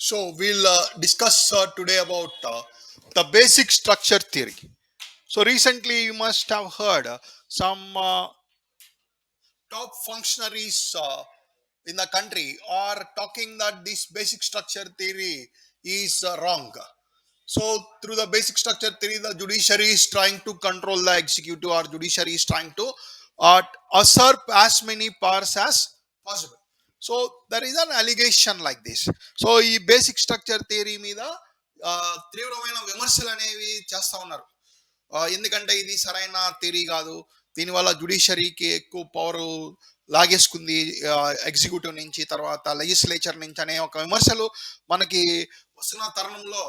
So we'll discuss today about the basic structure theory. So recently you must have heard some top functionaries in the country are talking that this basic structure theory is wrong. So through the basic structure theory, the judiciary is trying to control the executive, or judiciary is trying to uh, usurp as many powers as possible. So there is an allegation like this. So ఈ basic structure theory మీద తీవ్రమైన విమర్శలు అనేవి చేస్తా ఉన్నారు. ఎందుకంటే ఇది సరైన థియరీ కాదు, దీనివల్ల జుడిషియరీకి ఎక్కువ పవర్ లాగేసుకుంది ఎగ్జిక్యూటివ్ నుంచి, తర్వాత లెజిస్లేచర్ నుంచి అనే ఒక విమర్శలు మనకి వస్తున్న తరుణంలో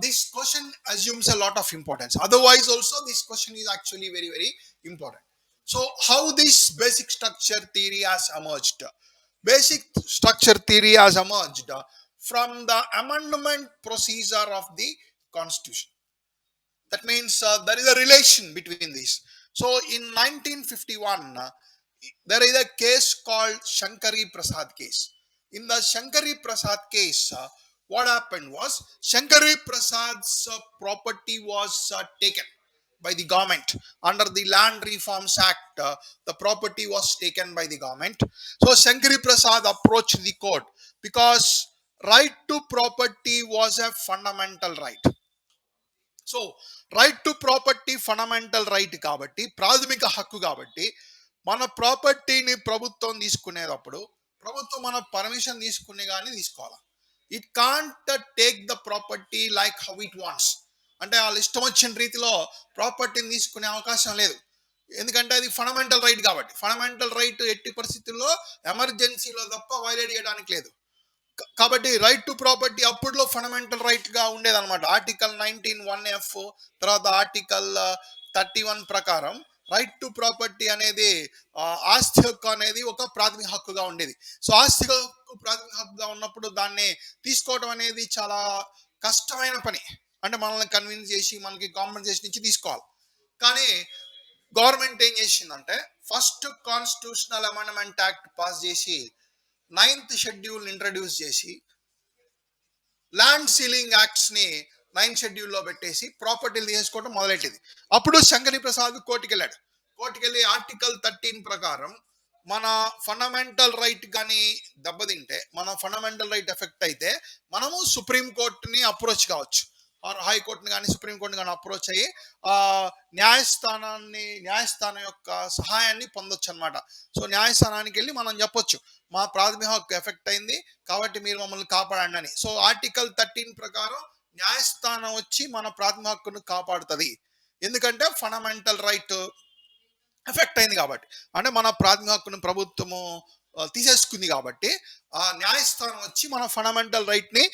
this question assumes a lot of importance. Otherwise also this question is actually very very important. So how this basic structure theory has emerged? Basic structure theory has emerged from the amendment procedure of the constitution. That means there is a relation between these. So in 1951 there is a case called Shankari Prasad case. In the Shankari Prasad case, what happened was Shankari Prasad's property was taken by the government under the Land Reforms Act. The property was taken by the government. So Shankari Prasad approached the court because right to property was a fundamental right. So right to property fundamental right కాబట్టి, ప్రాథమిక హక్కు కాబట్టి, మన ప్రాపర్టీని ప్రభుత్వం తీసుకునేటప్పుడు ప్రభుత్వం మన పర్మిషన్ తీసుకునే కానీ తీసుకోవాలి. It can't take the property like how it wants. అంటే వాళ్ళు ఇష్టం వచ్చిన రీతిలో ప్రాపర్టీని తీసుకునే అవకాశం లేదు. ఎందుకంటే అది ఫండమెంటల్ రైట్ కాబట్టి. ఫండమెంటల్ రైట్ ఎట్టి పరిస్థితుల్లో ఎమర్జెన్సీలో తప్ప వైలేట్ చేయడానికి లేదు. కాబట్టి రైట్ టు ప్రాపర్టీ అప్పుడులో ఫండమెంటల్ రైట్ గా ఉండేదన్నమాట. ఆర్టికల్ 19(1)(f) తర్వాత ఆర్టికల్ 31 ప్రకారం రైట్ టు ప్రాపర్టీ అనేది ఆస్తి హక్కు అనేది ఒక ప్రాథమిక హక్కుగా ఉండేది. సో ఆస్తి హక్కు ప్రాథమిక హక్కుగా ఉన్నప్పుడు దాన్ని తీసుకోవడం అనేది చాలా కష్టమైన పని. అంటే మనల్ని కన్విన్స్ చేసి మనకి కాంపెన్సేషన్ ఇచ్చి తీసుకోవాలి. కానీ గవర్నమెంట్ ఏం చేసిందంటే first constitutional amendment act pass చేసి 9th షెడ్యూల్ ఇంట్రడ్యూస్ చేసి ల్యాండ్ సీలింగ్ యాక్ట్స్ ని 9th షెడ్యూల్లో పెట్టేసి ప్రాపర్టీలు తీసుకోవడం మొదలెట్టింది. అప్పుడు శంకరి ప్రసాద్ కోర్టుకి వెళ్ళాడు. కోర్టుకి వెళ్ళి ఆర్టికల్ 13 ప్రకారం మన ఫండమెంటల్ రైట్ కానీ దెబ్బతింటే, మన ఫండమెంటల్ రైట్ ఎఫెక్ట్ అయితే మనము సుప్రీం కోర్టుని అప్రోచ్ కావచ్చు, హైకోర్టుని కానీ సుప్రీంకోర్టుని కానీ అప్రోచ్ అయ్యి న్యాయస్థానం యొక్క సహాయాన్ని పొందొచ్చు అనమాట. సో న్యాయస్థానానికి వెళ్ళి మనం చెప్పొచ్చు, మా ప్రాథమిక హక్కు ఎఫెక్ట్ అయింది కాబట్టి మీరు మమ్మల్ని కాపాడండి అని. సో ఆర్టికల్ 13 ప్రకారం న్యాయస్థానం వచ్చి మన ప్రాథమిక హక్కును కాపాడుతుంది. ఎందుకంటే ఫండమెంటల్ రైట్ ఎఫెక్ట్ అయింది కాబట్టి, అంటే మన ప్రాథమిక హక్కును ప్రభుత్వము తీసేసుకుంది కాబట్టి ఆ న్యాయస్థానం వచ్చి మన ఫండమెంటల్ రైట్ ని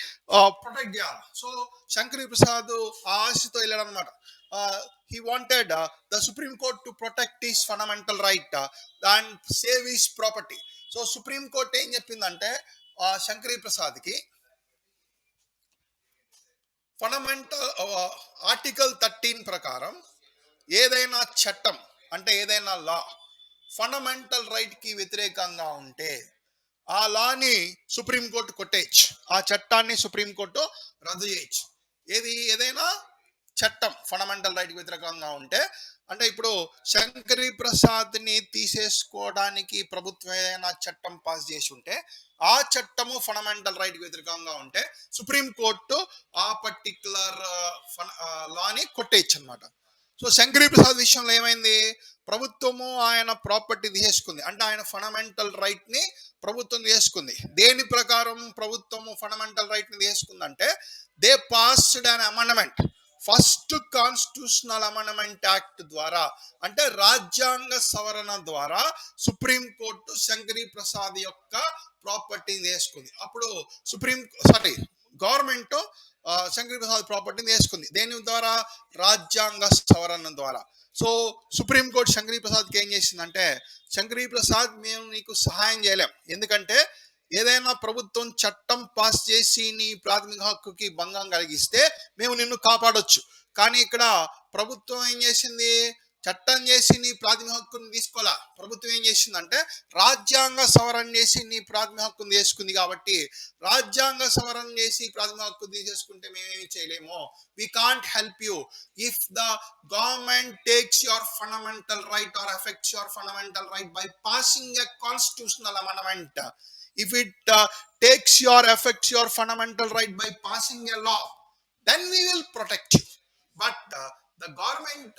ప్రొటెక్ట్ చేయాలి. సో శంకరి ప్రసాద్ ఆ ఆశతో వెళ్ళాడు అనమాట. he wanted the Supreme Court to protect his fundamental right and save his property. So supreme court ఏం చెప్పిందంటే శంకరి ప్రసాద్కి ఫండమెంటల్ ఆర్టికల్ 13 ప్రకారం ఏదైనా చట్టం అంటే ఏదైనా లా ఫండమెంటల్ రైట్ కి వ్యతిరేకంగా ఉంటే ఆ లాని సుప్రీంకోర్టు కొట్టేయచ్చు, ఆ చట్టాన్ని సుప్రీంకోర్టు రద్దు చేయొచ్చు. ఏదైనా చట్టం ఫండమెంటల్ రైట్ కి వ్యతిరేకంగా ఉంటే, అంటే ఇప్పుడు శంకరి ప్రసాద్ ని తీసేసుకోవడానికి ప్రభుత్వం ఏదైనా చట్టం పాస్ చేసి ఉంటే ఆ చట్టము ఫండమెంటల్ రైట్ కి వ్యతిరేకంగా ఉంటే సుప్రీంకోర్టు ఆ పర్టికులర్ లాని కొట్టేయచ్చు అనమాట. సో శంకరి ప్రసాద్ విషయంలో ఏమైంది, ప్రభుత్వము ఆయన ప్రాపర్టీ తీసేసుకుంది, అంటే ఆయన ఫండమెంటల్ రైట్ ని ప్రభుత్వం తీసుకుంది. దేని ప్రకారం ప్రభుత్వము ఫండమెంటల్ రైట్ ని తీసుకుందంటే, they passed an amendment, first constitutional amendment act ద్వారా, అంటే రాజ్యాంగ సవరణ ద్వారా సుప్రీంకోర్టు శంకరి ప్రసాద్ యొక్క ప్రాపర్టీని తీసుకుంది. అప్పుడు గవర్నమెంట్ శంకరి ప్రసాద్ ప్రాపర్టీని తీసుకుంది. దేని ద్వారా? రాజ్యాంగ సవరణ ద్వారా. సో సుప్రీంకోర్టు శంకరి ప్రసాద్కి ఏం చేసిందంటే, శంకరి ప్రసాద్ మేము నీకు సహాయం చేయలేం, ఎందుకంటే ఏదైనా ప్రభుత్వం చట్టం పాస్ చేసి నీ ప్రాథమిక హక్కుకి భంగం కలిగిస్తే మేము నిన్ను కాపాడొచ్చు. కానీ ఇక్కడ ప్రభుత్వం ఏం చేసింది, చట్టం చేసి నీ ప్రాథమిక హక్కుని తీసుకోవాలా. ప్రభుత్వం ఏం చేసిందంటే రాజ్యాంగ సవరణ చేసి నీ ప్రాథమిక హక్కుని తీసుకుంది. కాబట్టి రాజ్యాంగ సవరణ చేసి ప్రాథమిక హక్కు తీసేసుకుంటే మేమేమి చేయలేము. We can't help you if the government takes your fundamental right or affects your fundamental right by passing a constitutional amendment. If it takes your affects your fundamental right by passing a law, then we will protect you. But the government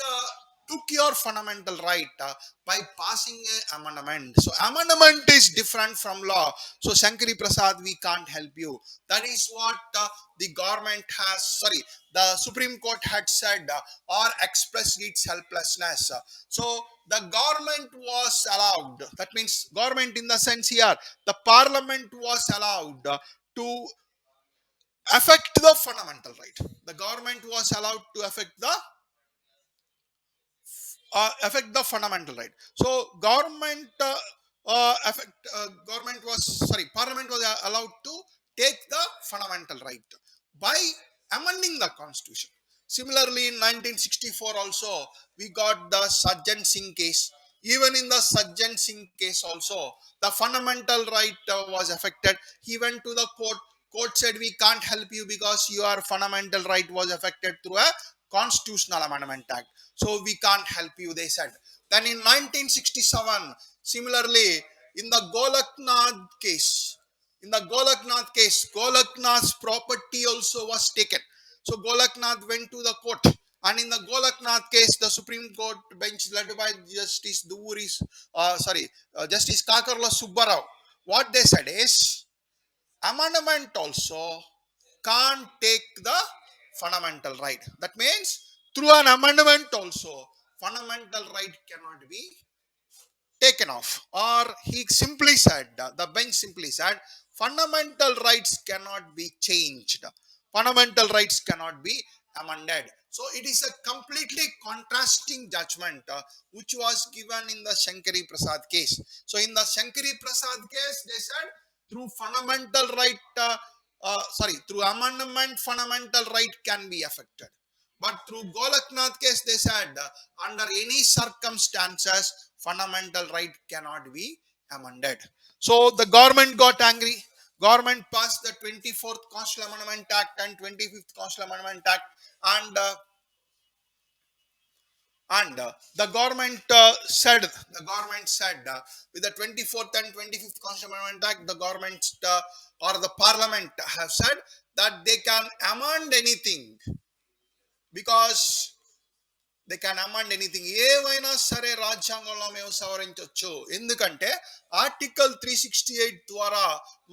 took your fundamental right by passing a amendment. So amendment is different from law. So Shankari Prasad, we can't help you. That is what the government has, sorry, the Supreme Court had said or expressed its helplessness. So the government was allowed, that means government in the sense here, the parliament was allowed to affect the fundamental right. The government was allowed to affect the fundamental right. So government government was, sorry, parliament was allowed to take the fundamental right by amending the constitution. Similarly, in 1964 also we got the Sajjan Singh case. Even in the Sajjan Singh case also, the fundamental right was affected. He went to the court. Court said we can't help you because your fundamental right was affected through a constitutional amendment act. So we can't help you, they said. Then in 1967, similarly, in the Golaknath case, Golaknath's property also was taken. So Golaknath went to the court, and in the Golaknath case, the Supreme Court bench led by Justice Kakarla Subbarao, what they said is, amendment also can't take the fundamental right. That means through an amendment also, fundamental right cannot be taken off. Or he simply said, the bench simply said, fundamental rights cannot be changed. Fundamental rights cannot be amended. So it is a completely contrasting judgment which was given in the Shankari Prasad case. So in the Shankari Prasad case, they said through fundamental right, through amendment, fundamental right can be affected. But through Golaknath case, they said under any circumstances, fundamental right cannot be amended. So the government got angry. Government passed the 24th Constitutional Amendment Act and 25th Constitutional Amendment Act, and the government said with the 24th and 25th Constitutional Amendment Act, the government or the parliament have said that they can amend anything, because they can amend anything. ఏవైనా సరే రాజ్యాంగంలో మేము సవరించవచ్చు. ఎందుకంటే article 368 ద్వారా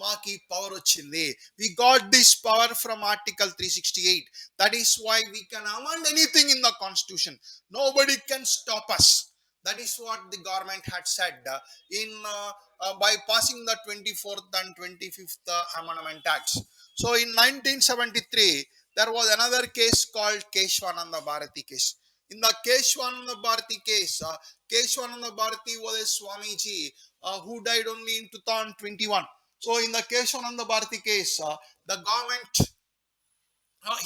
మాకు ఈ power వచ్చింది. We got this power from article 368. That is why we can amend anything in the constitution. Nobody can stop us. That is what the government had said in by passing the 24th and 25th Amendment Acts. So in 1973, there was another case called Keshwananda Bharati case. In the Keshwananda Bharati case, Keshwananda Bharati was a Swamiji who died only in 2021. So in the Keshwananda Bharati case, the government,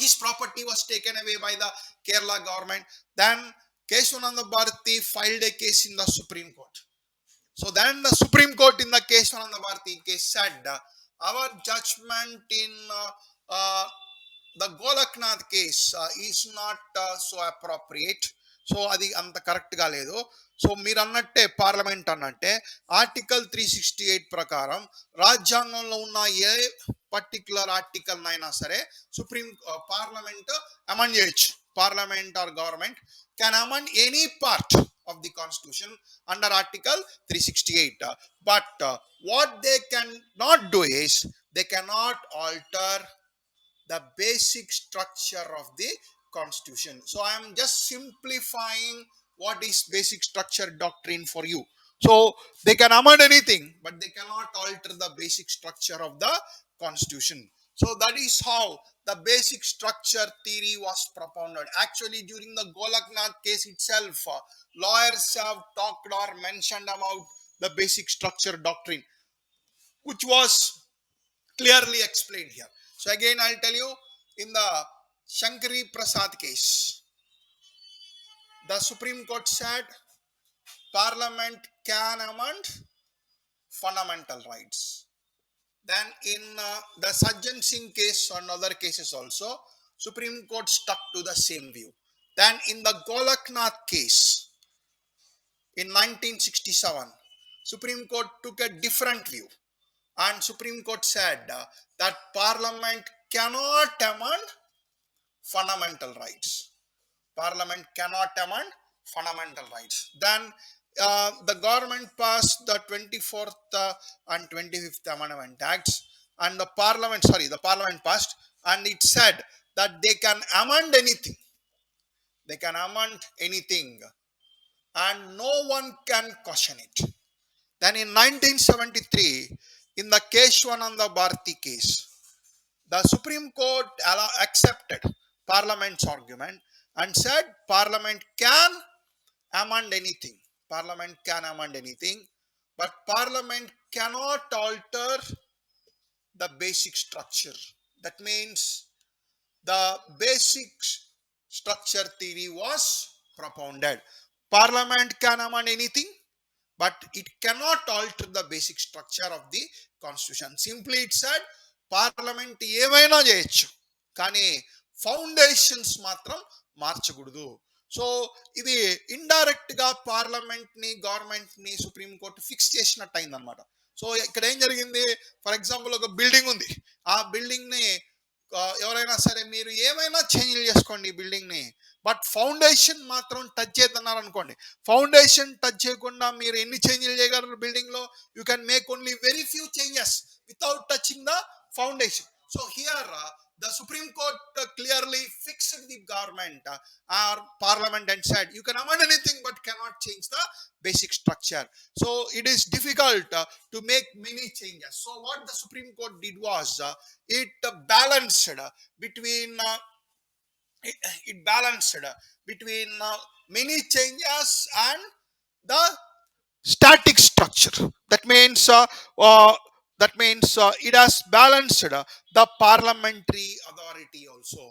his property was taken away by the Kerala government. Then Keshwananda Bharati filed a case in the Supreme Court. So then the Supreme Court in the Keshwananda Bharati case said, our judgment in the Golaknath case is not so appropriate. So అది అంత కరెక్ట్గా లేదు. So మీరు అన్నట్టే, parliament అన్నట్టే article 368 ప్రకారం రాజ్యాంగంలో ఉన్న ఏ పర్టికులర్ ఆర్టికల్ అయినా సరే సుప్రీం పార్లమెంట్ అమెండ్ చేయొచ్చు. Parliament or government can amend any part of the constitution under article 368, but what they cannot do is they cannot alter the basic structure of the constitution. So I am just simplifying what is basic structure doctrine for you. So they can amend anything, but they cannot alter the basic structure of the constitution. So that is how the basic structure theory was propounded. Actually, during the Golaknath case itself, lawyers have talked or mentioned about the basic structure doctrine, which was clearly explained here. So again, I'll tell you, in the Shankari Prasad case, The Supreme Court said Parliament can amend fundamental rights. Then in the Sajjan Singh case and other cases also, Supreme Court stuck to the same view. Then in the Golaknath case in 1967, Supreme Court took a different view, and Supreme Court said that Parliament cannot amend fundamental rights. Parliament cannot amend fundamental rights. Then the government passed the 24th and 25th Amendment Acts, and the Parliament passed, and it said that they can amend anything. They can amend anything, and no one can question it. Then in 1973, in the Keshwananda Bharti case, the Supreme Court accepted Parliament's argument and said Parliament can amend anything. Parliament can amend anything, but Parliament cannot alter the basic structure. That means the basic structure theory was propounded. Parliament can amend anything, but it cannot alter the basic structure of the constitution. Simply it said parliament ఏమైనా చేయొచ్చు కానీ foundations మాత్రం మార్చకూడదు. So ఇది indirect గా parliament ని government ని supreme court fix చేసినట్టు అయింది అనమాట. సో ఇక్కడ ఏం జరిగింది, ఫర్ ఎగ్జాంపుల్ ఒక బిల్డింగ్ ఉంది, ఆ బిల్డింగ్ ని ఎవరైనా సరే మీరు ఏమైనా చేంజ్లు చేసుకోండి ఈ బిల్డింగ్ ని, బట్ ఫౌండేషన్ మాత్రం టచ్ చేస్తున్నారు అనుకోండి, ఫౌండేషన్ టచ్ చేయకుండా మీరు ఎన్ని చేంజ్లు చేయగలరు బిల్డింగ్ లో? You can make only very few changes without touching the foundation. So here the Supreme Court clearly fixed the government or parliament and said you can amend anything but cannot change the basic structure. So it is difficult to make many changes. So what the Supreme Court did was it balanced between it balanced between many changes and the static structure. That means it has balanced the parliamentary authority also.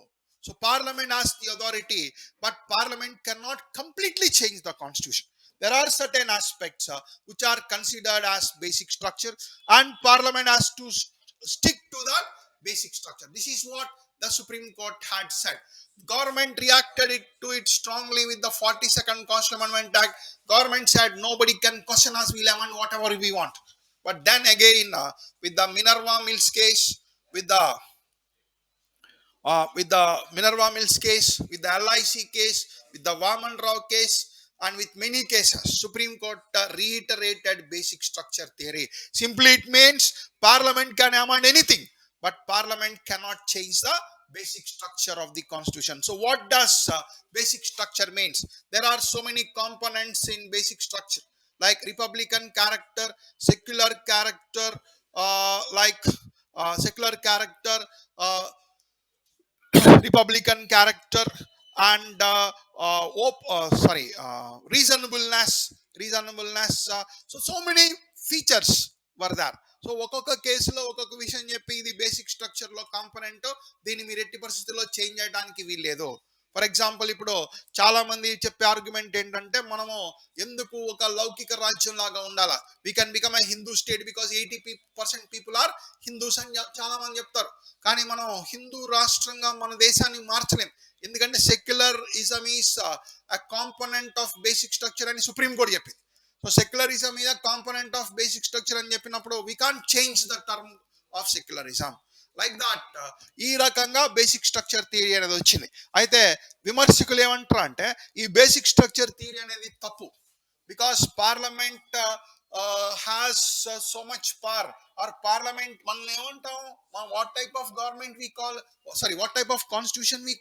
So parliament has the authority, but parliament cannot completely change the constitution. There are certain aspects which are considered as basic structure, and parliament has to stick to that basic structure. This is what the Supreme Court had said. Government reacted to it strongly with the 42nd Constitutional Amendment Act. Government said nobody can question us, we'll amend whatever we want. But then again, with the Minerva Mills case, with the Minerva Mills case, with the LIC case, with the Vaman Rao case, and with many cases, Supreme Court reiterated basic structure theory. Simply it means Parliament can amend anything, but Parliament cannot change the basic structure of the constitution. So what does basic structure means? There are so many components in basic structure, like republican character, secular character, secular character, republican character, and reasonableness. So many features were there. So ఒక్కొక్క కేసులో ఒక్కొక్క విషయం చెప్పి ఇది basic structure లో component, దీన్ని మీరు ఎట్టి పరిస్థితుల్లో చేంజ్ చేయడానికి వీల్లేదు. ఫర్ ఎగ్జాంపుల్ ఇప్పుడు చాలా మంది చెప్పే ఆర్గ్యుమెంట్ ఏంటంటే మనము ఎందుకు ఒక లౌకిక రాజ్యం లాగా ఉండాలా, we can become a Hindu state because 80% people are Hindus అని చాలా మంది చెప్తారు. కానీ మనం హిందూ రాష్ట్రంగా మన దేశాన్ని మార్చలేం, ఎందుకంటే secularism is component of basic structure అని సుప్రీం కోర్ట్ చెప్పింది. So secularism is component of basic structure అని చెప్పినప్పుడు we can't change the term of secularism. Like that ఈ రకంగా బేసిక్ స్ట్రక్చర్ థియరీ అనేది వచ్చింది. అయితే విమర్శకులు ఏమంటారు అంటే ఈ బేసిక్ స్ట్రక్చర్ థియరీ అనేది తప్పు, because parliament has so much power. Or parliament మనం ఏమంటాం, what type of government we call, what type of constitution we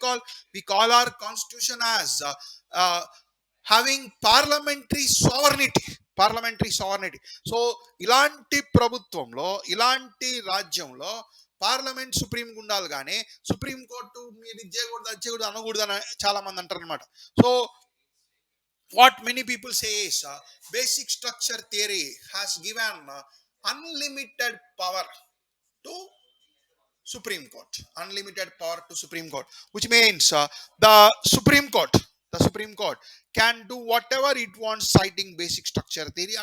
call our constitution as having parliamentary sovereignty. So ఇలాంటి ప్రభుత్వంలో, ఇలాంటి రాజ్యంలో పార్లమెంట్ సుప్రీం ఉండాలి, కానీ సుప్రీం కోర్టు మీరు ఇది చేయకూడదు అది చేయకూడదు అనకూడదు అని చాలా మంది అంటారు అనమాట. So what many people say is basic structure theory has given unlimited power to Supreme Court, which means the Supreme Court the Supreme Court can do whatever it wants citing basic structure theory.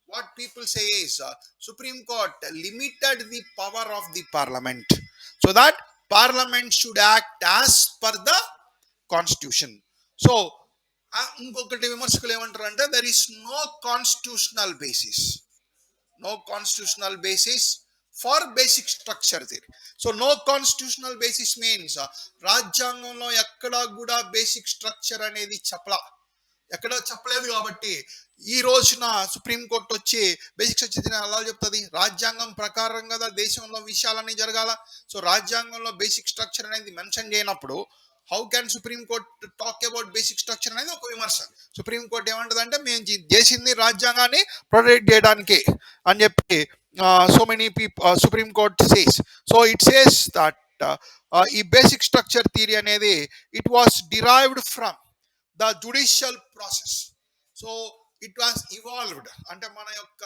What people say is Supreme Court limited the power of the Parliament, so that Parliament should act as per the Constitution. So ఇంకొకటి విమర్శకులు ఏమంటారు అంటే there is no constitutional basis for basic structure theory. So no constitutional basis means రాజ్యాంగంలో ఎక్కడా కూడా basic structure అనేది ఎక్కడ చెప్పలేదు. కాబట్టి ఈ రోజున సుప్రీంకోర్టు వచ్చి బేసిక్ స్ట్రక్చర్ అలా చెప్తుంది, రాజ్యాంగం ప్రకారం కదా దేశంలో విషయాలన్నీ జరగాల. సో రాజ్యాంగంలో బేసిక్ స్ట్రక్చర్ అనేది మెన్షన్ చేయనప్పుడు how can supreme court talk about basic structure అనేది ఒక విమర్శ. సుప్రీం కోర్ట్ ఏమంటదంటే మేము చేసింది రాజ్యాంగాన్ని ప్రొటెక్ట్ చేయడానికి అని చెప్పి so many people supreme court says. So it says that ఈ బేసిక్ స్ట్రక్చర్ థియరీ అనేది it was derived from the judicial process. So it was evolved అంటే మన యొక్క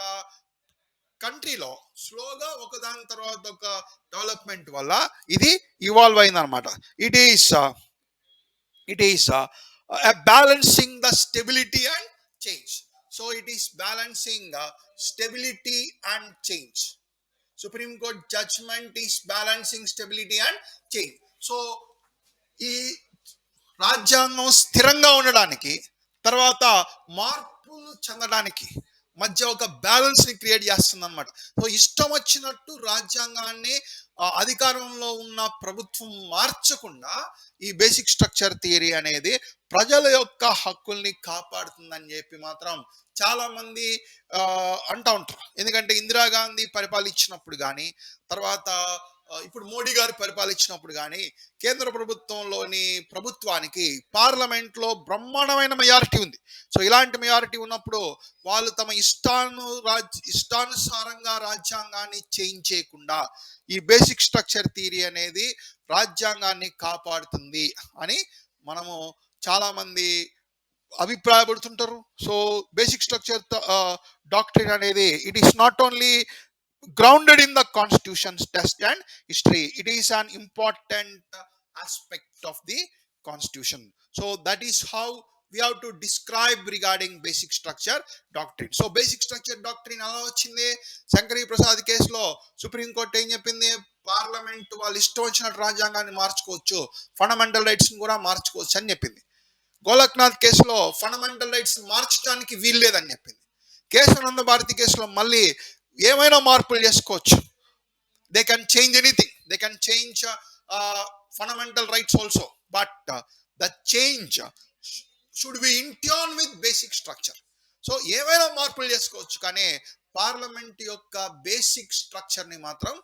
కంట్రీలో స్లోగా ఒకదాని తర్వాత ఒక డెవలప్మెంట్ వల్ల ఇది ఇవాల్వ్ అయింది అనమాట. it is balancing the stability and change. So it is balancing stability and change. Supreme Court judgment is balancing stability and change. So ఈ రాజ్యాంగం స్థిరంగా ఉండడానికి తర్వాత మార్పులు చెందడానికి మధ్య ఒక బ్యాలెన్స్ ని క్రియేట్ చేస్తుంది అనమాట. సో ఇష్టం వచ్చినట్టు రాజ్యాంగాన్ని అధికారంలో ఉన్న ప్రభుత్వం మార్చకుండా ఈ బేసిక్ స్ట్రక్చర్ థియరీ అనేది ప్రజల యొక్క హక్కుల్ని కాపాడుతుందని చెప్పి మాత్రం చాలా మంది అంటూ ఉంటారు. ఎందుకంటే ఇందిరాగాంధీ పరిపాలించినప్పుడు కానీ తర్వాత ఇప్పుడు మోడీ గారు పరిపాలించినప్పుడు కానీ కేంద్ర ప్రభుత్వానికి పార్లమెంట్లో బ్రహ్మాండమైన మెజారిటీ ఉంది. సో ఇలాంటి మెజారిటీ ఉన్నప్పుడు వాళ్ళు తమ ఇష్టానుసారంగా రాజ్యాంగాన్ని చేంజ్ చేయకుండా ఈ బేసిక్ స్ట్రక్చర్ థియరీ అనేది రాజ్యాంగాన్ని కాపాడుతుంది అని మనము చాలా మంది అభిప్రాయపడుతుంటారు. సో బేసిక్ స్ట్రక్చర్ డాక్ట్రిన్ అనేది it is not only grounded in the constitution's test and history, it is an important aspect of the constitution. So that is how we have to describe regarding basic structure doctrine. So basic structure doctrine ala vachindi Shankari Prasad case lo supreme court em cheppindi parliament వాళ్ళు ఇష్టం వచ్చినట్టు రాజ్యాంగాన్ని మార్చుకోవచ్చు, fundamental rights ని కూడా మార్చుకోవచ్చు అని చెప్పింది. గోలక్నాథ్ కేసులో ఫండమెంటల్ రైట్స్ మార్చడానికి వీల్లేదని చెప్పింది. కేశవానంద భారతి కేసులో మళ్ళీ ఏమైనా మార్పులు చేసుకోవచ్చు, they can change anything, they can change fundamental rights also, but the change should be in tune with basic structure. So ఏమైనా మార్పులు చేసుకోవచ్చు కానీ పార్లమెంట్ యొక్క బేసిక్ స్ట్రక్చర్ ని మాత్రం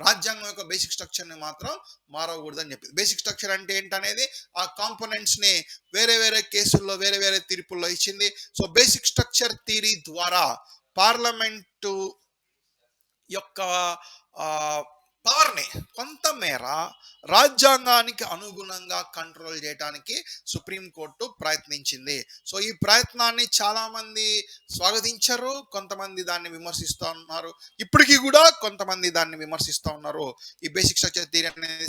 రాజ్యాంగం యొక్క బేసిక్ స్ట్రక్చర్ ని మాత్రం మారకూడదని చెప్పింది. బేసిక్ స్ట్రక్చర్ అంటే ఏంటనేది ఆ కాంపోనెంట్స్ ని వేరే వేరే కేసుల్లో వేరే వేరే తీర్పుల్లో ఇచ్చింది. సో బేసిక్ స్ట్రక్చర్ థియరీ ద్వారా పార్లమెంటు యొక్క పవర్ని కొంతమేర రాజ్యాంగానికి అనుగుణంగా కంట్రోల్ చేయడానికి సుప్రీంకోర్టు ప్రయత్నించింది. సో ఈ ప్రయత్నాన్ని చాలా మంది స్వాగతించరు, కొంతమంది దాన్ని విమర్శిస్తూ ఉన్నారు. ఇప్పటికీ కూడా కొంతమంది దాన్ని విమర్శిస్తూ ఉన్నారు. ఈ బేసిక్ స్ట్రక్చర్ థియరీ అనేది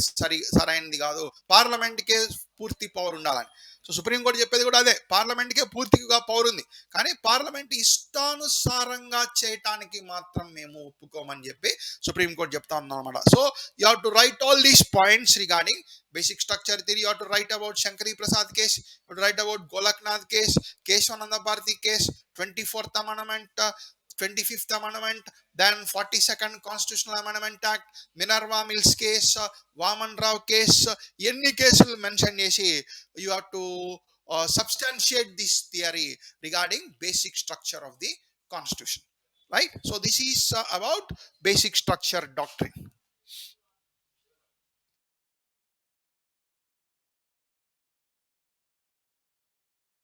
సరైనది కాదు, పార్లమెంట్కే పూర్తి పవర్ ఉండాలని. సో సుప్రీంకోర్టు చెప్పేది కూడా అదే, పార్లమెంట్కే పూర్తిగా పవర్ ఉంది కానీ పార్లమెంట్ ఇష్టానుసారంగా చేయటానికి మాత్రం మేము ఒప్పుకోమని చెప్పి సుప్రీంకోర్టు చెప్తా ఉన్నాం అన్నమాట. So you have to right all these points regarding basic structure theory. You have to write about Shankari Prasad case, you have to write about Golaknath case, Keshavananda Bharati case, 24th Amendment, 25th Amendment, then 42nd Constitutional Amendment Act, Minerva Mills case, Vaman Rao case, any case will mention chesi you have to substantiate this theory regarding basic structure of the Constitution, right? So this is about basic structure doctrine.